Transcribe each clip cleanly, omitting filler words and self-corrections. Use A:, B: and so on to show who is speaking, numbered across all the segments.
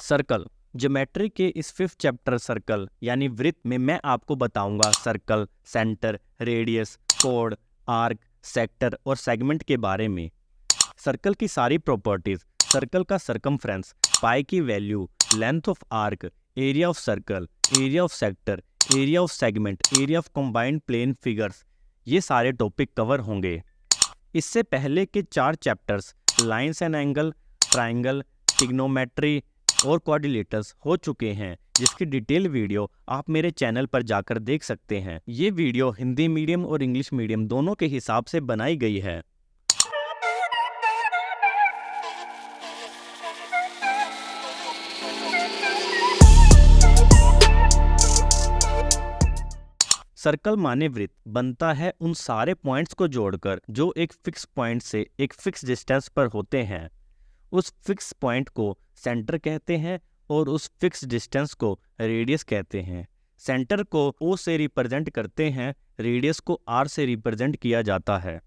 A: Circle. Geometry के इस 5th chapter circle यानी वृत्त में मैं आपको बताऊंगा सर्कल, सेंटर, रेडियस, कोड, आर्क, सेक्टर और सेगमेंट के बारे में। सर्कल की सारी प्रॉपर्टीज, सर्कल का सरकमफ्रेंस, पाई की value, length of arc, area of circle, area of sector, area of segment, area of combined plane figures, ये सारे टॉपिक कवर होंगे। इससे पहले के 4 chapters lines and angle, triangle, trigonometry और क्वाड्रिलेटरल्स हो चुके हैं, जिसकी डिटेल वीडियो आप मेरे चैनल पर जाकर देख सकते हैं। ये वीडियो हिंदी मीडियम और इंग्लिश मीडियम दोनों के हिसाब से बनाई गई है। सर्कल माने वृत्त बनता है उन सारे पॉइंट्स को जोड़कर जो एक फिक्स पॉइंट से एक फिक्स डिस्टेंस पर होते हैं। उस फिक्स पॉइंट को सेंटर कहते हैं और उस फिक्स डिस्टेंस को रेडियस कहते हैं। सेंटर को O से रिप्रेजेंट करते हैं, रेडियस को R से रिप्रेजेंट किया जाता है।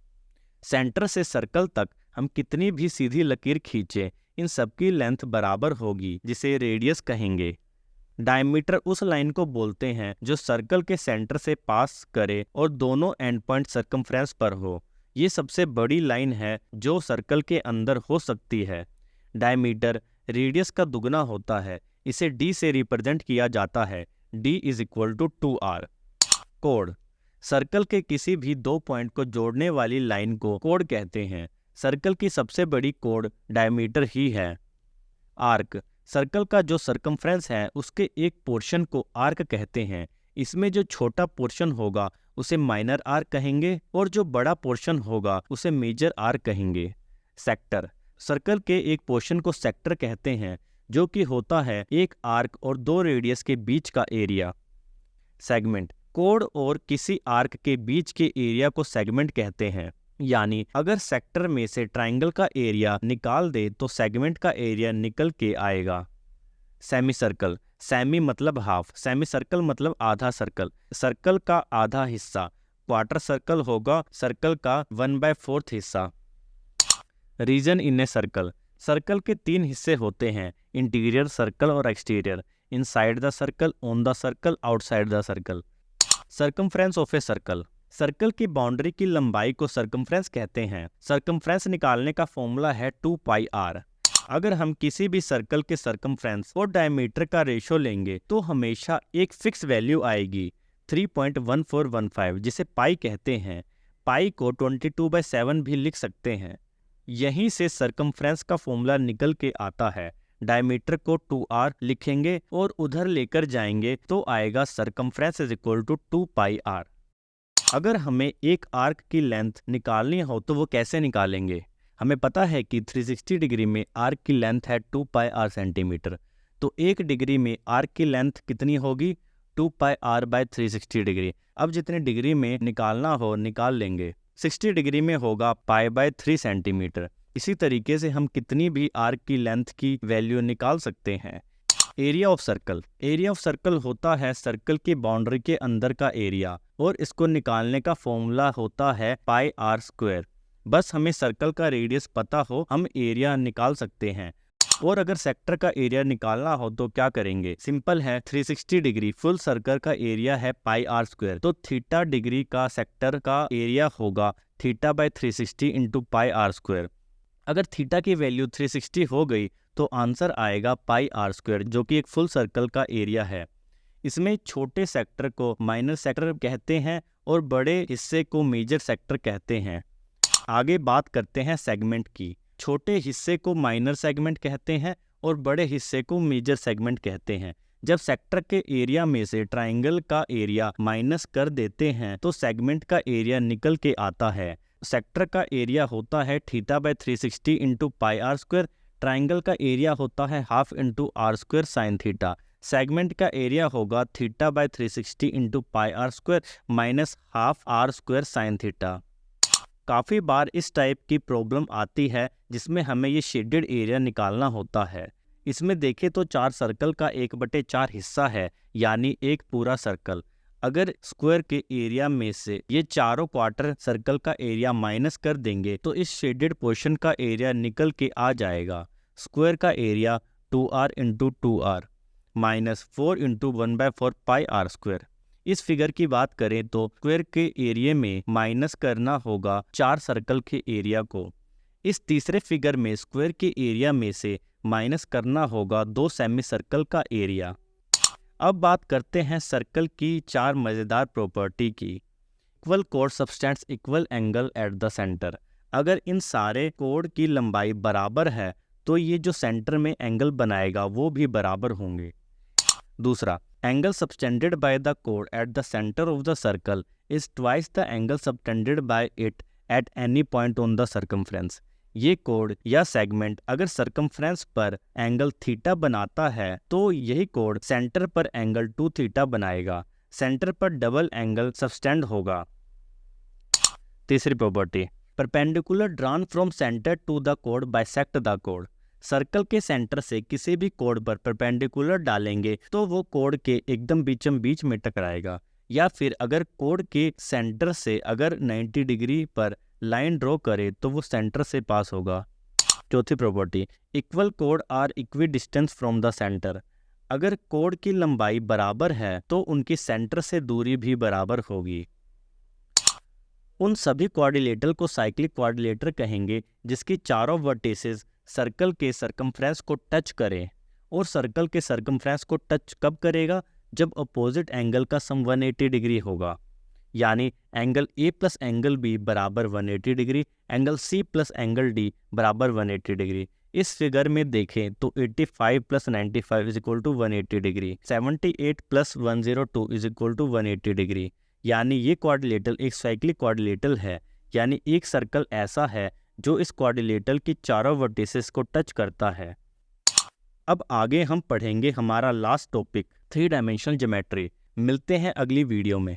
A: सेंटर से सर्कल तक हम कितनी भी सीधी लकीर खींचे, इन सबकी लेंथ बराबर होगी, जिसे रेडियस कहेंगे। डायमीटर उस लाइन को बोलते हैं जो सर्कल के सेंटर से पास करे और दोनों एंड पॉइंट सर्कमफ्रेंस पर हो। ये सबसे बड़ी लाइन है जो सर्कल के अंदर हो सकती है। डायमीटर रेडियस का दुगना होता है, इसे D से रिप्रेजेंट किया जाता है। D = 2R। कोड, सर्कल के किसी भी 2 पॉइंट को जोड़ने वाली लाइन को कोड कहते हैं। सर्कल की सबसे बड़ी कोड डायमीटर ही है। आर्क, सर्कल का जो सर्कमफ्रेंस है उसके एक पोर्शन को आर्क कहते हैं। इसमें जो छोटा पोर्शन होगा उसे माइनर आर्क कहेंगे और जो बड़ा पोर्शन होगा उसे मेजर आर्क कहेंगे। सेक्टर, सर्कल के एक पोर्शन को सेक्टर कहते हैं, जो कि होता है एक आर्क और 2 रेडियस के बीच का एरिया। सेगमेंट, कोड और किसी आर्क के बीच के एरिया को सेगमेंट कहते हैं। यानी अगर सेक्टर में से ट्राइंगल का एरिया निकाल दे तो सेगमेंट का एरिया निकल के आएगा। सेमी सर्कल, सेमी मतलब हाफ, सेमी सर्कल मतलब आधा सर्कल, सर्कल का आधा हिस्सा। क्वार्टर सर्कल होगा सर्कल का 1/4 हिस्सा। Region in a circle, circle के 3 हिस्से होते हैं, इंटीरियर सर्कल और exterior, inside the circle, on the circle, outside the circle. Circumference of a circle, circle की बाउंड्री की लंबाई को सर्कमफ्रेंस कहते हैं। सर्कमफ्रेंस निकालने का फॉर्मूला है 2πr। अगर हम किसी भी सर्कल के सर्कमफ्रेंस और डायमीटर का रेशो लेंगे तो हमेशा एक फिक्स वैल्यू आएगी, 3.1415, जिसे पाई कहते हैं। पाई को 22/7 भी लिख सकते हैं। यहीं से सर्कमफ्रेंस का फॉर्मूला निकल के आता है। डायमीटर को 2r लिखेंगे और उधर लेकर जाएंगे तो आएगा सर्कमफ्रेंस = 2πr। अगर हमें एक आर्क की लेंथ निकालनी हो तो वो कैसे निकालेंगे? हमें पता है कि 360 डिग्री में आर्क की लेंथ है 2πr सेंटीमीटर, तो 1 डिग्री में आर्क की लेंथ कितनी होगी? 2πr/360 degree. अब जितने डिग्री में निकालना हो निकाल लेंगे। 60 डिग्री में होगा π/3 सेंटीमीटर। इसी तरीके से हम कितनी भी आर्क की लेंथ की वैल्यू निकाल सकते हैं। Area of circle, area of circle होता है सर्कल की बाउंड्री के अंदर का एरिया और इसको निकालने का फॉर्मूला होता है πr²। बस हमें सर्कल का रेडियस पता हो, हम एरिया निकाल सकते हैं। और अगर सेक्टर का एरिया निकालना हो तो क्या करेंगे? सिंपल है, 360 डिग्री फुल सर्कल का एरिया है πr², तो थीटा डिग्री का सेक्टर का एरिया होगा θ/360 × πr²। अगर थीटा की वैल्यू 360 हो गई तो आंसर आएगा πr², जो कि एक फुल सर्कल का एरिया है। इसमें छोटे सेक्टर को माइनर सेक्टर कहते हैं और बड़े हिस्से को मेजर सेक्टर कहते हैं। आगे बात करते हैं सेगमेंट की। छोटे हिस्से को माइनर सेगमेंट कहते हैं और बड़े हिस्से को मेजर सेगमेंट कहते हैं। जब सेक्टर के एरिया में से ट्राइंगल का एरिया माइनस कर देते हैं तो सेगमेंट का एरिया निकल के आता है। सेक्टर का एरिया होता है θ/360 × πr², ट्राइंगल का एरिया होता है ½ × r² sin थीटा। सेगमेंट का एरिया होगा θ/360 × πr² -½ r² sin थीटा। काफ़ी बार इस टाइप की प्रॉब्लम आती है जिसमें हमें ये शेडेड एरिया निकालना होता है। इसमें देखें तो 4 सर्कल का 1/4 हिस्सा है, यानी एक पूरा सर्कल। अगर स्क्वायर के एरिया में से ये चारों क्वार्टर सर्कल का एरिया माइनस कर देंगे तो इस शेडेड पोर्शन का एरिया निकल के आ जाएगा। स्क्वायर का area 2r into 2r minus 4 into 1/4 pi r square. इस फिगर की बात करें तो स्क्वायर के एरिया में माइनस करना होगा 4 सर्कल के एरिया को। इस तीसरे फिगर में स्क्वायर के एरिया में से माइनस करना होगा 2 सेमी सर्कल का एरिया। अब बात करते हैं सर्कल की 4 मज़ेदार प्रॉपर्टी की। Equal code subtends equal angle at the centre. अगर इन सारे कोड की लंबाई बराबर है तो ये जो सेंटर में एंगल बनाएगा वो भी बराबर होंगे। दूसरा, angle subtended by the code at the centre of the circle is twice the angle subtended bye it at any point on the circumference. ये कोड या सेगमेंट अगर सर्कमफ्रेंस पर एंगल थीटा बनाता है तो यही कोड सेंटर पर angle 2 theta बनाएगा। सेंटर पर डबल एंगल सबटेंड होगा। तीसरी property, perpendicular drawn from centre to the code bisect the code. Circle के सेंटर से किसी भी कोड पर परपेंडिकुलर डालेंगे तो वो कोड के एकदम बीचम बीच में टकराएगा, या फिर अगर कोड के सेंटर से अगर 90 डिग्री पर लाइन ड्रॉ करे तो वो सेंटर से पास होगा। चौथी प्रॉपर्टी, इक्वल कोड are equidistant from the centre. अगर कोड की लंबाई बराबर है तो उनकी सेंटर से दूरी भी बराबर होगी। उन सभी क्वाड्रिलेटरल को साइक्लिक क्वाड्रिलेटर कहेंगे जिसकी चारों वर्टिसेस सर्कल के सर्कमफ्रेंस को टच करें। और सर्कल के सर्कमफ्रेंस को टच कब करेगा? जब अपोजिट एंगल का सम 180 डिग्री होगा, यानी angle A plus angle B बराबर 180 degree, angle C plus angle D बराबर 180 डिग्री। इस फिगर में देखें तो 85 plus 95 is equal to 180 degree, 78 plus 102 is equal to 180 degree. यानी ये क्वाड्रिलेटरल एक साइक्लिक क्वाड्रिलेटरल है, यानी एक सर्कल ऐसा है जो इस क्वाड्रिलेटरल की चारों वर्टिसेस को टच करता है। अब आगे हम पढ़ेंगे हमारा लास्ट टॉपिक 3 डायमेंशनल ज्योमेट्री। मिलते हैं अगली वीडियो में।